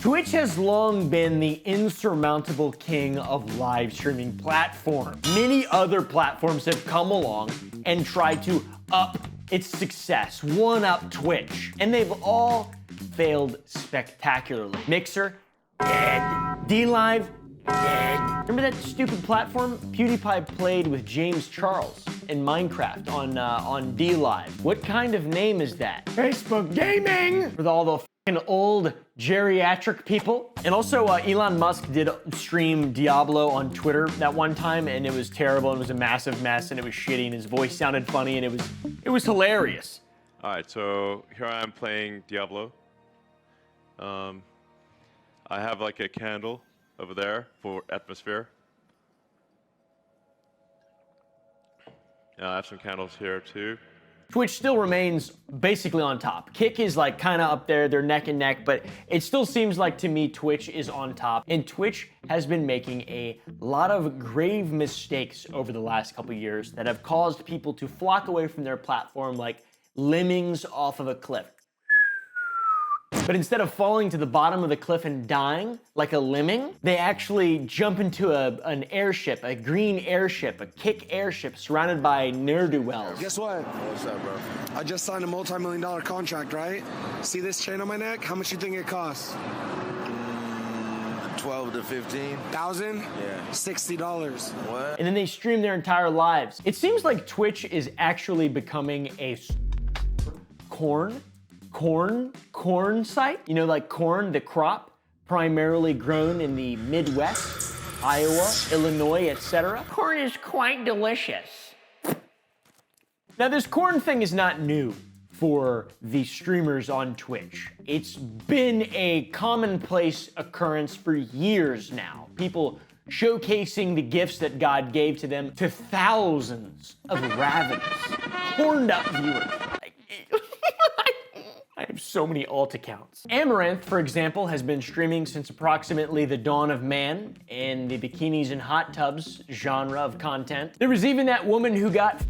Twitch has long been the insurmountable king of live streaming platforms. Many other platforms have come along and tried to up its success, one up Twitch, and they've all failed spectacularly. Mixer, dead. DLive, dead. Remember that stupid platform PewDiePie played with James Charles in Minecraft on DLive? What kind of name is that? Facebook Gaming! For all the fucking old geriatric people. And also Elon Musk did stream Diablo on Twitter that one time, and it was terrible, and it was a massive mess, and it was shitty, and his voice sounded funny, and it was hilarious. All right, so here I am playing Diablo. I have like a candle over there for atmosphere. I have some candles here too. Twitch still remains basically on top. Kick is like kind of up there, they're neck and neck, but it still seems like to me Twitch is on top. And Twitch has been making a lot of grave mistakes over the last couple years that have caused people to flock away from their platform like lemmings off of a cliff. But instead of falling to the bottom of the cliff and dying like a lemming, they actually jump into an airship, a green airship, a Kick airship surrounded by ne'er-do-wells. Guess what? What's up, bro? I just signed a multi-million-dollar contract, right? See this chain on my neck? How much you think it costs? 12 to 15. $1,000? Yeah. $60. What? And then they stream their entire lives. It seems like Twitch is actually becoming a corn site. You know, like corn, the crop, primarily grown in the Midwest, Iowa, Illinois, etc. Corn is quite delicious. Now, this corn thing is not new for the streamers on Twitch. It's been a commonplace occurrence for years now. People showcasing the gifts that God gave to them to thousands of ravenous, horned up viewers. I have so many alt accounts. Amaranth, for example, has been streaming since approximately the dawn of man in the bikinis and hot tubs genre of content. There was even that woman who got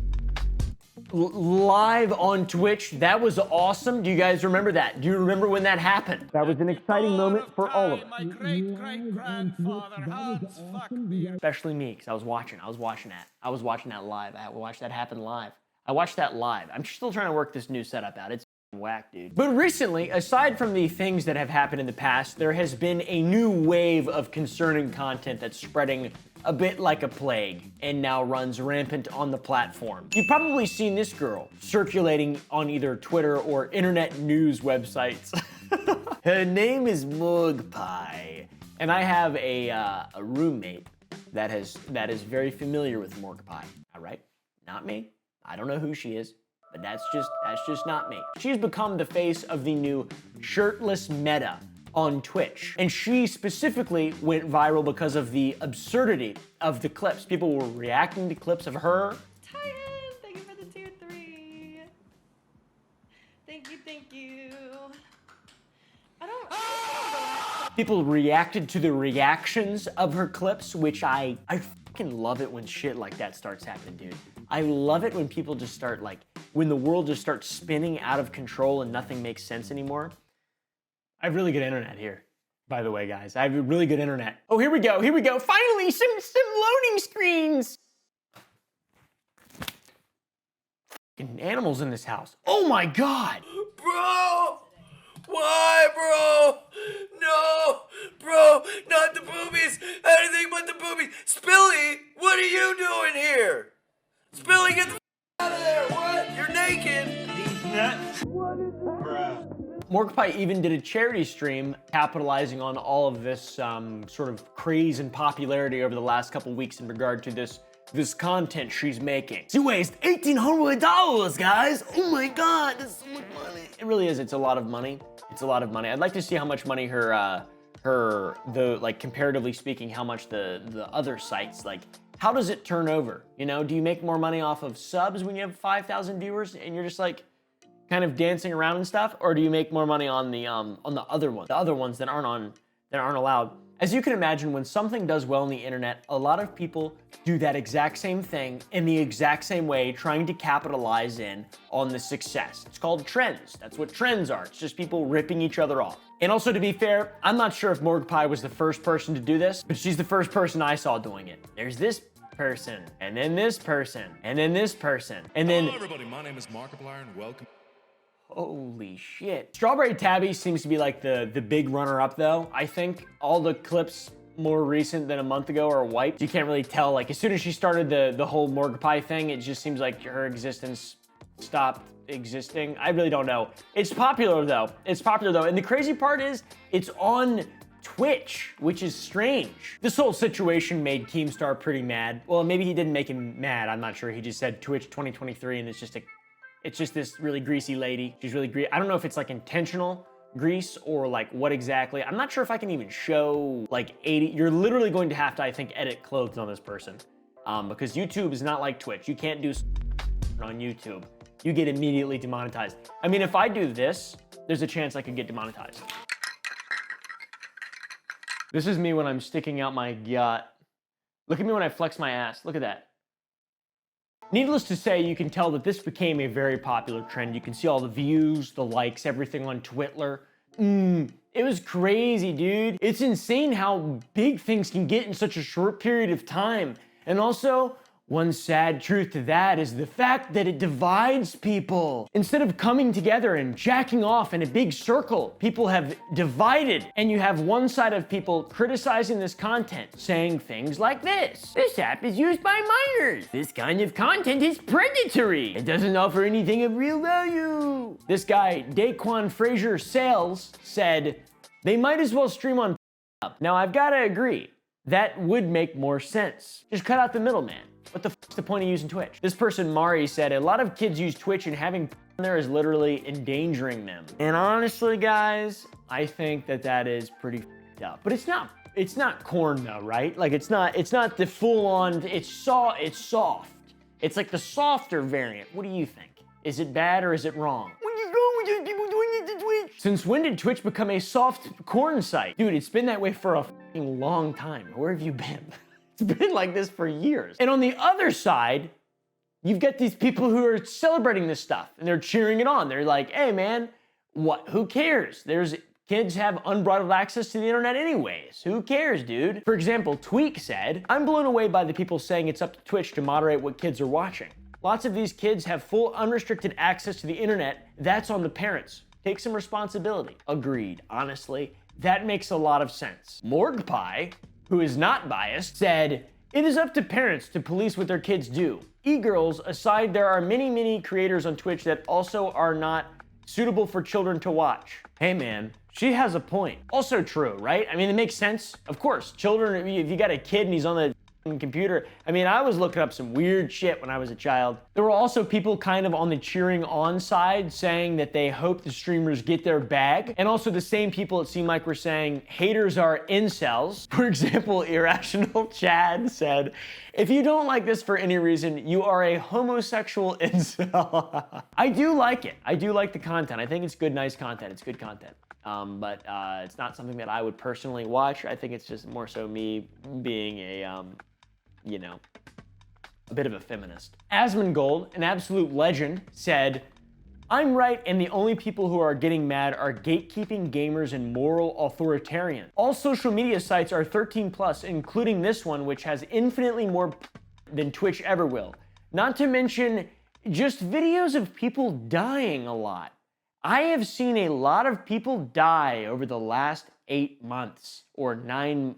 live on Twitch. That was awesome. Do you guys remember that? Do you remember when that happened? That was an exciting moment for all of us. My great-great-grandfather Hans fucked me. Especially me, because I was watching that live. I watched that happen live. I watched that live. I'm still trying to work this new setup out. It's whack, dude. But recently, aside from the things that have happened in the past, there has been a new wave of concerning content that's spreading a bit like a plague and now runs rampant on the platform. You've probably seen this girl circulating on either Twitter or internet news websites. Her name is Morgpie, and I have a roommate that is very familiar with Morgpie. All right, not me. I don't know who she is. But that's just not me. She's become the face of the new shirtless meta on Twitch. And she specifically went viral because of the absurdity of the clips. People were reacting to clips of her. Titan, thank you for the tier 3. Thank you. I don't People reacted to the reactions of her clips, which I fucking love it when shit like that starts happening, dude. I love it when people just start when the world just starts spinning out of control and nothing makes sense anymore. I have really good internet here, by the way, guys. I have really good internet. Oh, here we go. Finally, some loading screens. Fucking animals in this house. Oh my God. Bro! Why, bro? No! Bro, not the boobies! Anything but the boobies! Spilly, what are you doing here? Spilly, get the out of there! What? You're naked! These nuts. What is that? Bruh. Morgpie even did a charity stream capitalizing on all of this sort of craze and popularity over the last couple weeks in regard to this content she's making. She weighs $1,800, guys. Oh my God, that's so much money. It really is. It's a lot of money. It's a lot of money. I'd like to see how much money comparatively speaking, how much the other sites, how does it turn over? You know, do you make more money off of subs when you have 5,000 viewers and you're just kind of dancing around and stuff, or do you make more money on the other ones that aren't allowed? As you can imagine, when something does well on the internet, a lot of people do that exact same thing in the exact same way, trying to capitalize in on the success. It's called trends. That's what trends are. It's just people ripping each other off. And also, to be fair, I'm not sure if Morgpie was the first person to do this, but she's the first person I saw doing it. There's this person, and then this person, and then this person, and then... Hello everybody, my name is Markiplier and welcome. Holy shit. Strawberry Tabby seems to be like the big runner-up though. I think all the clips more recent than a month ago are wiped. You can't really tell, like as soon as she started the whole Morgpie thing, it just seems like her existence stopped existing. I really don't know. It's popular though. It's popular though. And the crazy part is it's on Twitch, which is strange. This whole situation made Keemstar pretty mad. Well, maybe he didn't make him mad. I'm not sure. He just said Twitch 2023 and it's just this really greasy lady. She's really greasy. I don't know if it's like intentional grease or like what exactly. I'm not sure if I can even show like 80. You're literally going to have to, I think, edit clothes on this person because YouTube is not like Twitch. You can't do on YouTube. You get immediately demonetized. I mean, if I do this, there's a chance I could get demonetized. This is me when I'm sticking out my gut. Look at me when I flex my ass. Look at that. Needless to say, you can tell that this became a very popular trend. You can see all the views, the likes, everything on Twitler. It was crazy, dude. It's insane how big things can get in such a short period of time. And also, one sad truth to that is the fact that it divides people. Instead of coming together and jacking off in a big circle, people have divided. And you have one side of people criticizing this content, saying things like this. This app is used by minors. This kind of content is predatory. It doesn't offer anything of real value. This guy, Daquan Fraser Sales, said, they might as well stream on up. Now, I've got to agree. That would make more sense. Just cut out the middleman. What the f***'s the point of using Twitch? This person, Mari, said a lot of kids use Twitch and having there is literally endangering them. And honestly, guys, I think that is pretty f***ed up. But it's not corn though, right? Like it's not the full on, it's soft. It's like the softer variant. What do you think? Is it bad or is it wrong? What is wrong with those people doing it to Twitch? Since when did Twitch become a soft corn site? Dude, it's been that way for a f***ing long time. Where have you been? It's been like this for years. And on the other side, you've got these people who are celebrating this stuff and they're cheering it on. They're like, hey man, what? Who cares? Kids have unbridled access to the internet anyways. Who cares, dude? For example, Tweak said, I'm blown away by the people saying it's up to Twitch to moderate what kids are watching. Lots of these kids have full unrestricted access to the internet. That's on the parents. Take some responsibility. Agreed. Honestly, that makes a lot of sense. Morgpie, who is not biased, said, it is up to parents to police what their kids do. E-girls aside, there are many creators on Twitch that also are not suitable for children to watch. Hey man, she has a point. Also true, right? I mean, it makes sense. Of course, children, if you got a kid and he's on the computer. I mean, I was looking up some weird shit when I was a child. There were also people kind of on the cheering on side saying that they hope the streamers get their bag. And also the same people it seemed like were saying haters are incels. For example, Irrational Chad said, if you don't like this for any reason, you are a homosexual incel. I do like it. I do like the content. I think it's good, nice content. It's good content. But it's not something that I would personally watch. I think it's just more so me being a, you know, a bit of a feminist. Asmongold, an absolute legend, said, I'm right, and the only people who are getting mad are gatekeeping gamers and moral authoritarians. All social media sites are 13+, including this one, which has infinitely more than Twitch ever will. Not to mention just videos of people dying a lot. I have seen a lot of people die over the last 8 months or 9,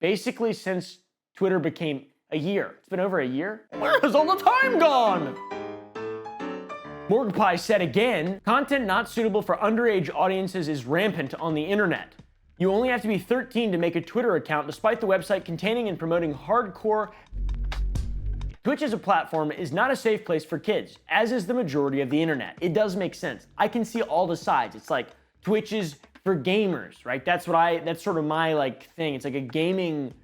basically since Twitter became a year. It's been over a year. Where has all the time gone? Morgpie said again, content not suitable for underage audiences is rampant on the internet. You only have to be 13 to make a Twitter account, despite the website containing and promoting hardcore. Twitch as a platform is not a safe place for kids, as is the majority of the internet. It does make sense. I can see all the sides. It's like Twitch is for gamers, right? That's sort of my like thing. It's like a gaming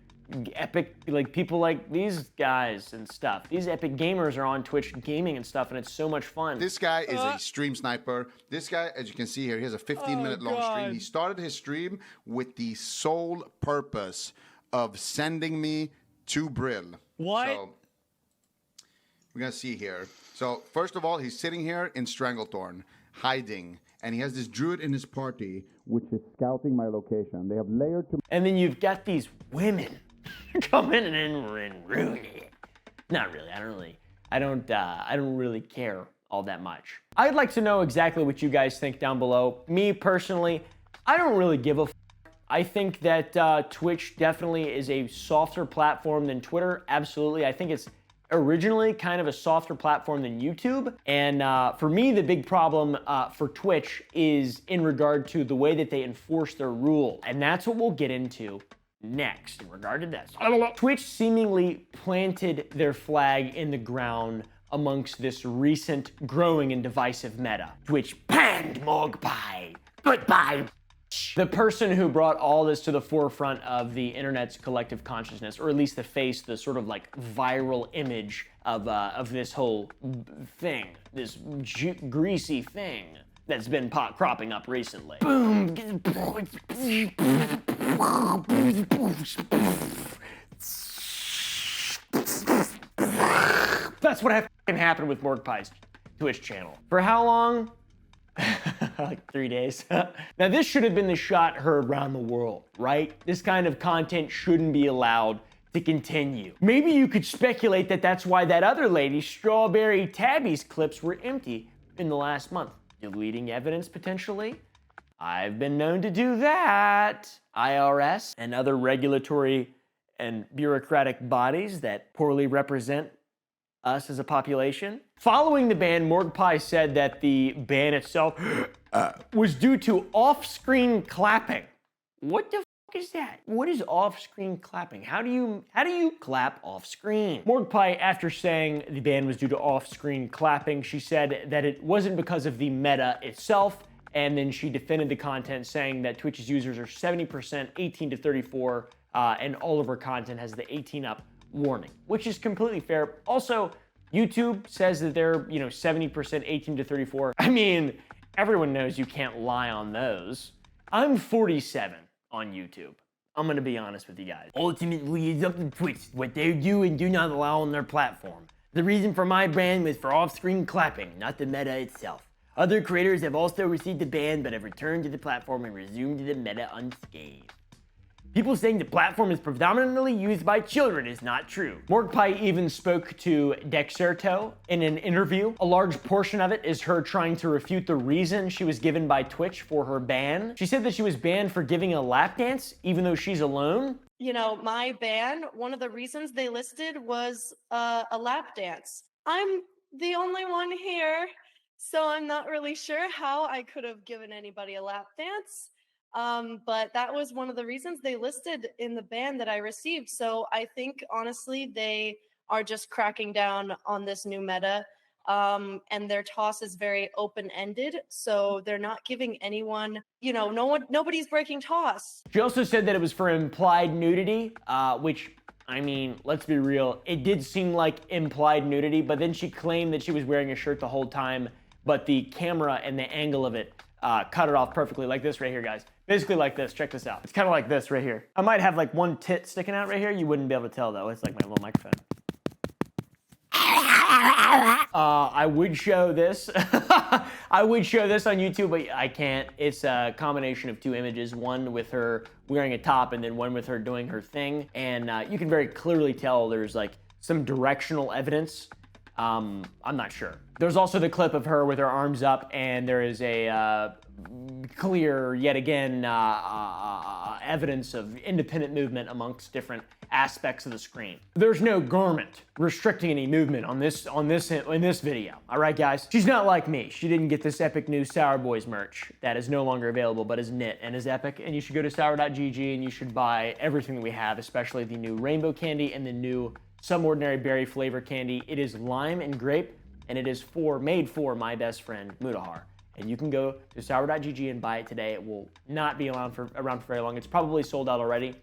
epic, like people like these guys and stuff. These epic gamers are on Twitch gaming and stuff, and it's so much fun. This guy is a stream sniper. This guy, as you can see here, he has a 15-minute long stream. He started his stream with the sole purpose of sending me to Brill. What? So, we're going to see here. So, first of all, he's sitting here in Stranglethorn, hiding. And he has this druid in his party, which is scouting my location. They have layered to... And then you've got these women coming in and ruining it. Not really. I don't really care all that much. I'd like to know exactly what you guys think down below. Me personally, I don't really give a f. I think that Twitch definitely is a softer platform than Twitter. Absolutely. I think it's originally kind of a softer platform than YouTube. And for me, the big problem for Twitch is in regard to the way that they enforce their rule. And that's what we'll get into next in regard to this. Twitch seemingly planted their flag in the ground amongst this recent growing and divisive meta. Twitch banned Mogpie. Goodbye. The person who brought all this to the forefront of the internet's collective consciousness, or at least the face, the sort of like viral image of this whole thing, this greasy thing that's been cropping up recently. Boom. That's what happened with Morgpie's Twitch channel. For how long? Like 3 days. Now this should have been the shot heard around the world, right? This kind of content shouldn't be allowed to continue. Maybe you could speculate that that's why that other lady, Strawberry Tabby's clips were empty in the last month. Deleting evidence potentially? I've been known to do that. IRS and other regulatory and bureaucratic bodies that poorly represent us as a population. Following the ban, Morgpie said that the ban itself was due to off-screen clapping. What the f is that? What is off-screen clapping? How do you clap off-screen? Morgpie, after saying the ban was due to off-screen clapping, she said that it wasn't because of the meta itself, and then she defended the content, saying that Twitch's users are 70% 18 to 34, and all of her content has the 18 up warning, which is completely fair. Also, YouTube says that they're, 70% 18 to 34. I mean, everyone knows you can't lie on those. I'm 47 on YouTube. I'm gonna be honest with you guys. Ultimately, it's up to Twitch what they do and do not allow on their platform. The reason for my ban was for off-screen clapping, not the meta itself. Other creators have also received the ban but have returned to the platform and resumed the meta unscathed. People saying the platform is predominantly used by children is not true. Morgpie even spoke to Dexerto in an interview. A large portion of it is her trying to refute the reason she was given by Twitch for her ban. She said that she was banned for giving a lap dance, even though she's alone. My ban, one of the reasons they listed was a lap dance. I'm the only one here, so I'm not really sure how I could have given anybody a lap dance. But that was one of the reasons they listed in the ban that I received. So I think, honestly, they are just cracking down on this new meta. And their toss is very open-ended. So they're not giving anyone, nobody's breaking toss. She also said that it was for implied nudity, which, I mean, let's be real. It did seem like implied nudity, but then she claimed that she was wearing a shirt the whole time, but the camera and the angle of it cut it off perfectly, like this right here, guys. Basically like this, check this out. It's kind of like this right here. I might have like one tit sticking out right here. You wouldn't be able to tell though. It's like my little microphone. I would show this. I would show this on YouTube, but I can't. It's a combination of two images, one with her wearing a top and then one with her doing her thing. And you can very clearly tell there's like some directional evidence. I'm not sure. There's also the clip of her with her arms up, and there is a clear, yet again, evidence of independent movement amongst different aspects of the screen. There's no garment restricting any movement in this video. All right, guys. She's not like me. She didn't get this epic new Sour Boys merch that is no longer available, but is knit and is epic. And you should go to sour.gg and you should buy everything that we have, especially the new rainbow candy and the new Some Ordinary Berry flavor candy. It is lime and grape, and it is made for my best friend Mutahar. And you can go to sour.gg and buy it today. It will not be around for very long. It's probably sold out already.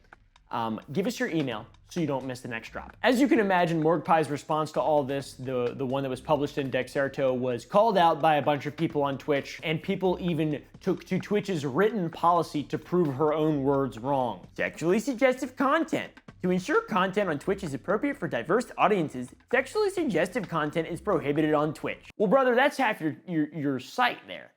Give us your email so you don't miss the next drop. As you can imagine, MorgPie's response to all this, the one that was published in Dexerto, was called out by a bunch of people on Twitch, and people even took to Twitch's written policy to prove her own words wrong. Sexually suggestive content. To ensure content on Twitch is appropriate for diverse audiences, sexually suggestive content is prohibited on Twitch. Well, brother, that's half your site there.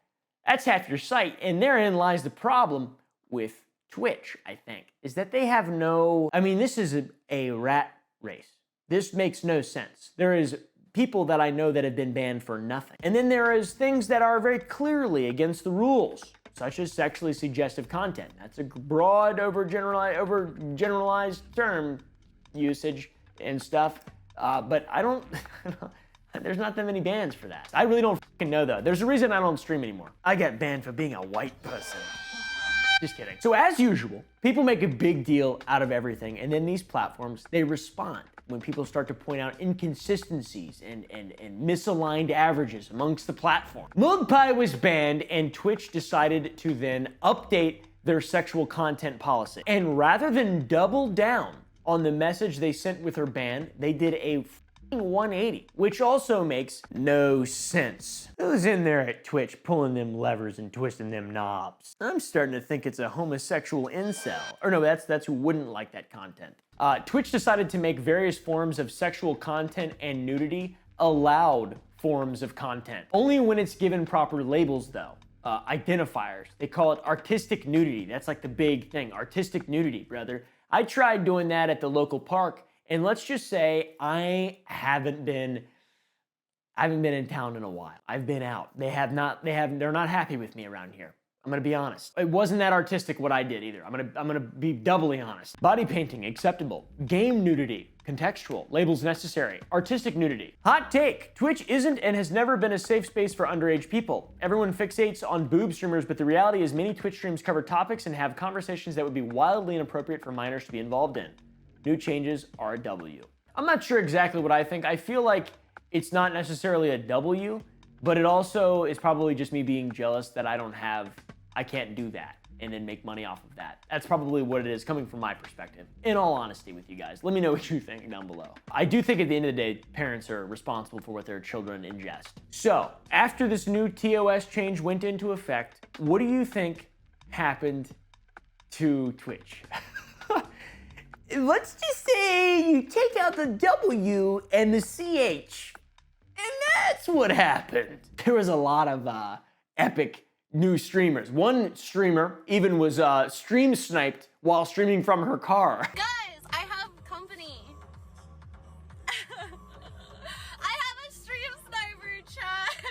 That's half your site, and therein lies the problem with Twitch, I think, is that they have no, I mean, this is a rat race. This makes no sense. There is people that I know that have been banned for nothing. And then there is things that are very clearly against the rules, such as sexually suggestive content. That's a broad, overgeneralized term usage and stuff, but I don't, there's not that many bans for that. I really don't fucking know though. There's a reason I don't stream anymore. I got banned for being a white person. Just kidding. So as usual, people make a big deal out of everything, and then these platforms, they respond when people start to point out inconsistencies and misaligned averages amongst the platform. MorgPie was banned, and Twitch decided to then update their sexual content policy. And rather than double down on the message they sent with her ban, they did a 180, which also makes no sense. Who's in there at Twitch pulling them levers and twisting them knobs? I'm starting to think it's a homosexual incel. Or no, that's who wouldn't like that content. Twitch decided to make various forms of sexual content and nudity allowed forms of content. Only when it's given proper labels though. Identifiers. They call it artistic nudity. That's like the big thing. Artistic nudity, brother. I tried doing that at the local park, and let's just say I haven't been in town in a while. I've been out. They're not happy with me around here. I'm gonna be honest. It wasn't that artistic what I did either. I'm gonna be doubly honest. Body painting, acceptable. Game nudity, contextual. Labels necessary. Artistic nudity. Hot take. Twitch isn't and has never been a safe space for underage people. Everyone fixates on boob streamers, but the reality is many Twitch streams cover topics and have conversations that would be wildly inappropriate for minors to be involved in. New changes are a W. I'm not sure exactly what I think. I feel like it's not necessarily a W, but it also is probably just me being jealous that I can't do that and then make money off of that. That's probably what it is coming from my perspective. In all honesty with you guys, let me know what you think down below. I do think at the end of the day, parents are responsible for what their children ingest. So after this new TOS change went into effect, what do you think happened to Twitch? Let's just say you take out the W and the CH, and that's what happened. There was a lot of epic new streamers. One streamer even was stream sniped while streaming from her car. Guys, I have company. I have a stream sniper, chat.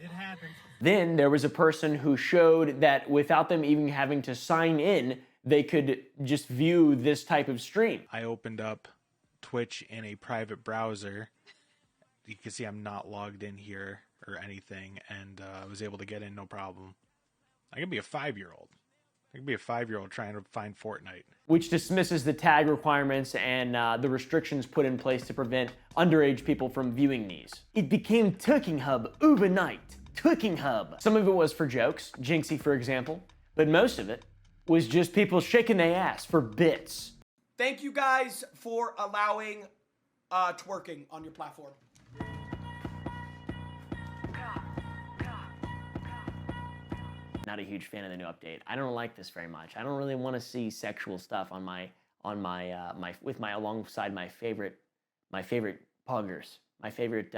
It happens. Then there was a person who showed that without them even having to sign in, they could just view this type of stream. I opened up Twitch in a private browser. You can see I'm not logged in here or anything, and I was able to get in no problem. I could be a 5-year-old. I could be a 5-year-old trying to find Fortnite. Which dismisses the tag requirements and the restrictions put in place to prevent underage people from viewing these. It became Tucking Hub overnight. Tucking Hub. Some of it was for jokes, Jinxie for example, but most of it was just people shaking their ass for bits. Thank you guys for allowing twerking on your platform. Not a huge fan of the new update. I don't like this very much. I don't really want to see sexual stuff on alongside my favorite puggers. My favorite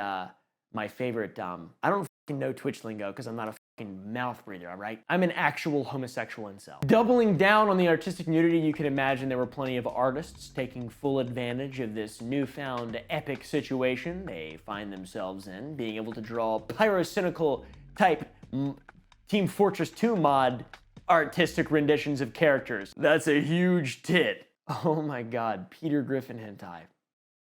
I don't fucking know Twitch lingo because I'm not a fucking mouth breather, all right? I'm an actual homosexual incel. Doubling down on the artistic nudity, you can imagine there were plenty of artists taking full advantage of this newfound epic situation they find themselves in, being able to draw pyrocynical type Team Fortress 2 mod artistic renditions of characters. That's a huge tit. Oh my god, Peter Griffin hentai.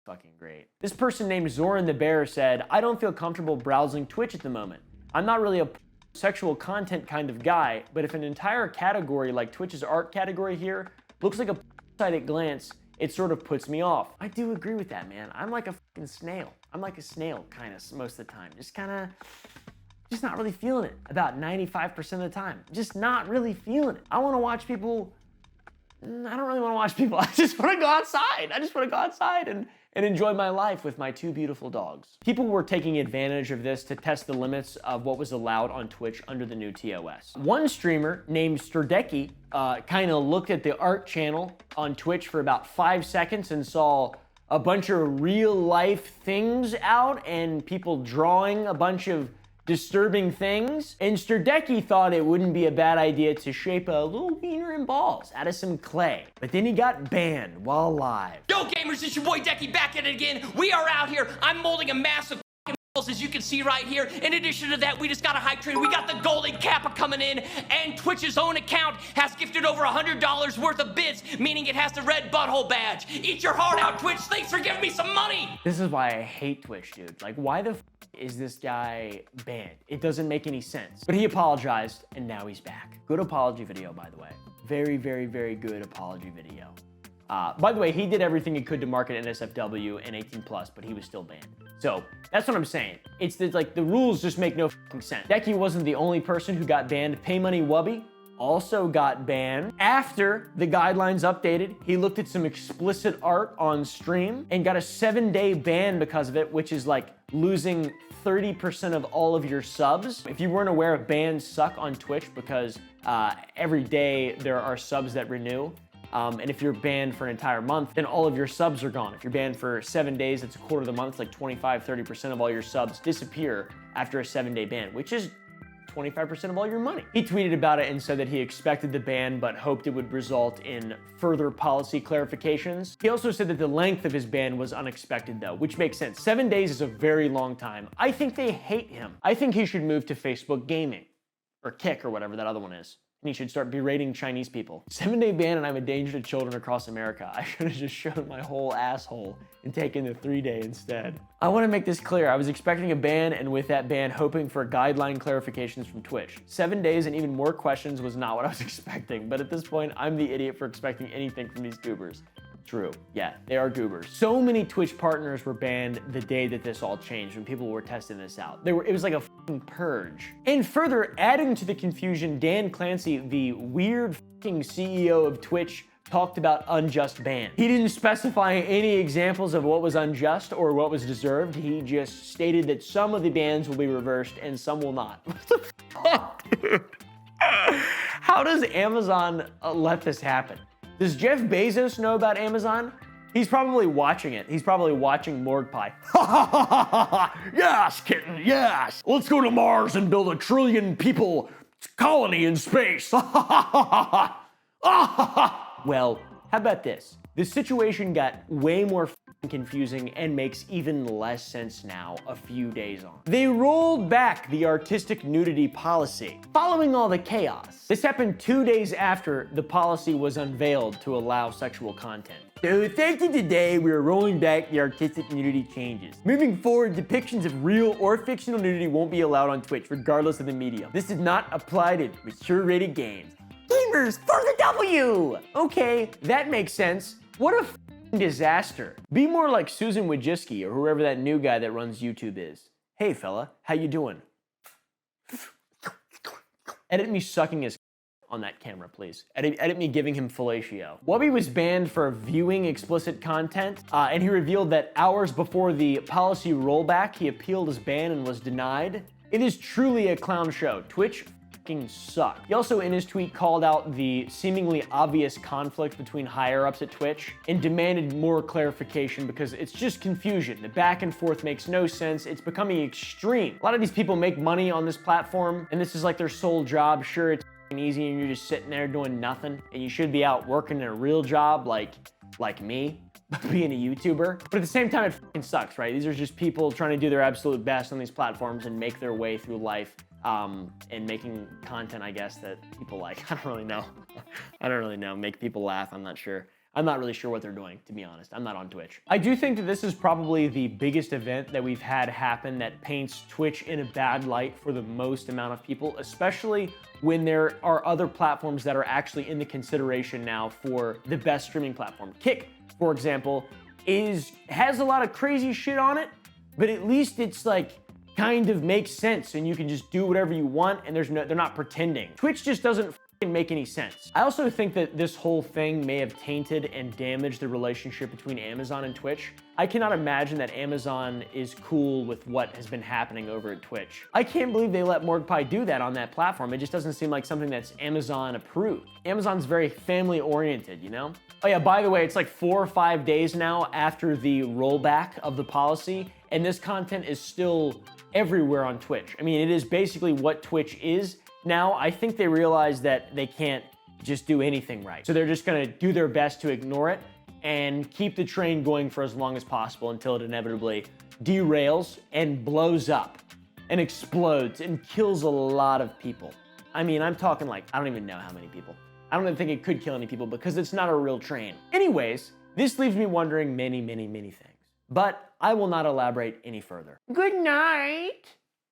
Fucking great. This person named Zoran the Bear said, I don't feel comfortable browsing Twitch at the moment. I'm not really a sexual content kind of guy, but if an entire category like Twitch's art category here looks like a site at glance, it sort of puts me off. I do agree with that, man. I'm like a fucking snail. I'm like a snail kind of most of the time. Just not really feeling it about 95% of the time. Just not really feeling it. I want to watch people I don't really want to watch people. I just want to go outside. I just want to go outside and enjoy my life with my two beautiful dogs. People were taking advantage of this to test the limits of what was allowed on Twitch under the new TOS. One streamer named Sterdeki kind of looked at the art channel on Twitch for about 5 seconds and saw a bunch of real life things out and people drawing a bunch of disturbing things. And Sterdeki thought it wouldn't be a bad idea to shape a little wiener and balls out of some clay. But then he got banned while live. Yo gamers, it's your boy Decky back at it again. We are out here. I'm molding a massive balls, as you can see right here. In addition to that, we just got a hype train. We got the golden kappa coming in, and Twitch's own account has gifted over $100 worth of bits, meaning it has the red butthole badge. Eat your heart out, Twitch. Thanks for giving me some money. This is why I hate Twitch, dude. Like, why the is this guy banned? It doesn't make any sense. But he apologized, and now he's back. Good apology video, by the way. Very, very, very good apology video. By the way, he did everything he could to market NSFW and 18+, but he was still banned. So that's what I'm saying. It's like the rules just make no fucking sense. Decky wasn't the only person who got banned. Paymoney Wubby also got banned. After the guidelines updated, he looked at some explicit art on stream and got a 7-day ban because of it, which is like losing 30% of all of your subs. If you weren't aware, bans suck on Twitch because every day there are subs that renew. And if you're banned for an entire month, then all of your subs are gone. If you're banned for 7 days, it's a quarter of the month, it's like 25-30% of all your subs disappear after a 7-day ban, which is 25% of all your money. He tweeted about it and said that he expected the ban, but hoped it would result in further policy clarifications. He also said that the length of his ban was unexpected though, which makes sense. 7 days is a very long time. I think they hate him. I think he should move to Facebook Gaming, or Kick, or whatever that other one is. And he should start berating Chinese people. 7-day ban and I'm a danger to children across America. I should have just shown my whole asshole and taken the 3-day instead. I want to make this clear. I was expecting a ban, and with that ban, hoping for guideline clarifications from Twitch. 7 days and even more questions was not what I was expecting, but at this point, I'm the idiot for expecting anything from these goobers. True. Yeah, they are goobers. So many Twitch partners were banned the day that this all changed, when people were testing this out. It was like a fucking purge. And further adding to the confusion, Dan Clancy, the weird fucking CEO of Twitch, talked about unjust ban. He didn't specify any examples of what was unjust or what was deserved. He just stated that some of the bans will be reversed and some will not. What the fuck, dude? How does Amazon let this happen? Does Jeff Bezos know about Amazon? He's probably watching it. He's probably watching Morgue Pie. Ha ha ha ha ha ha! Yes, kitten, yes! Let's go to Mars and build a 1 trillion people colony in space. Ha ha ha ha ha! Ah ha ha! Well, how about this? The situation got way more confusing and makes even less sense now a few days on. They rolled back the artistic nudity policy, following all the chaos. This happened 2 days after the policy was unveiled to allow sexual content. So effective today, we are rolling back the artistic nudity changes. Moving forward, depictions of real or fictional nudity won't be allowed on Twitch, regardless of the medium. This does not apply to mature-rated games. Gamers for the W! Okay, that makes sense. What a disaster. Be more like Susan Wojcicki or whoever that new guy that runs YouTube is. Hey fella, how you doing? Edit me sucking his on that camera, please. Edit me giving him fellatio. Wubby was banned for viewing explicit content, and he revealed that hours before the policy rollback, he appealed his ban and was denied. It is truly a clown show. Twitch suck. He also in his tweet called out the seemingly obvious conflict between higher-ups at Twitch and demanded more clarification because it's just confusion. The back and forth makes no sense. It's becoming extreme. A lot of these people make money on this platform and this is like their sole job. Sure, it's easy and you're just sitting there doing nothing and you should be out working in a real job like me, being a YouTuber. But at the same time, it sucks, right? These are just people trying to do their absolute best on these platforms and make their way through life. And making content, I guess, that people like. I don't really know. I don't really know. Make people laugh. I'm not sure. I'm not really sure what they're doing, to be honest. I'm not on Twitch. I do think that this is probably the biggest event that we've had happen that paints Twitch in a bad light for the most amount of people, especially when there are other platforms that are actually in the consideration now for the best streaming platform. Kick, for example, has a lot of crazy shit on it, but at least it's like kind of makes sense and you can just do whatever you want and they're not pretending. Twitch just doesn't make any sense. I also think that this whole thing may have tainted and damaged the relationship between Amazon and Twitch. I cannot imagine that Amazon is cool with what has been happening over at Twitch. I can't believe they let Mordecai do that on that platform. It just doesn't seem like something that's Amazon approved. Amazon's very family oriented, you know? Oh yeah, by the way, it's like 4 or 5 days now after the rollback of the policy, and this content is still everywhere on Twitch. I mean, it is basically what Twitch is now. I think they realize that they can't just do anything right. So they're just gonna do their best to ignore it and keep the train going for as long as possible until it inevitably derails and blows up and explodes and kills a lot of people. I mean, I'm talking like, I don't even know how many people. I don't even think it could kill any people because it's not a real train. Anyways, this leaves me wondering many, many, many things. But I will not elaborate any further. Good night.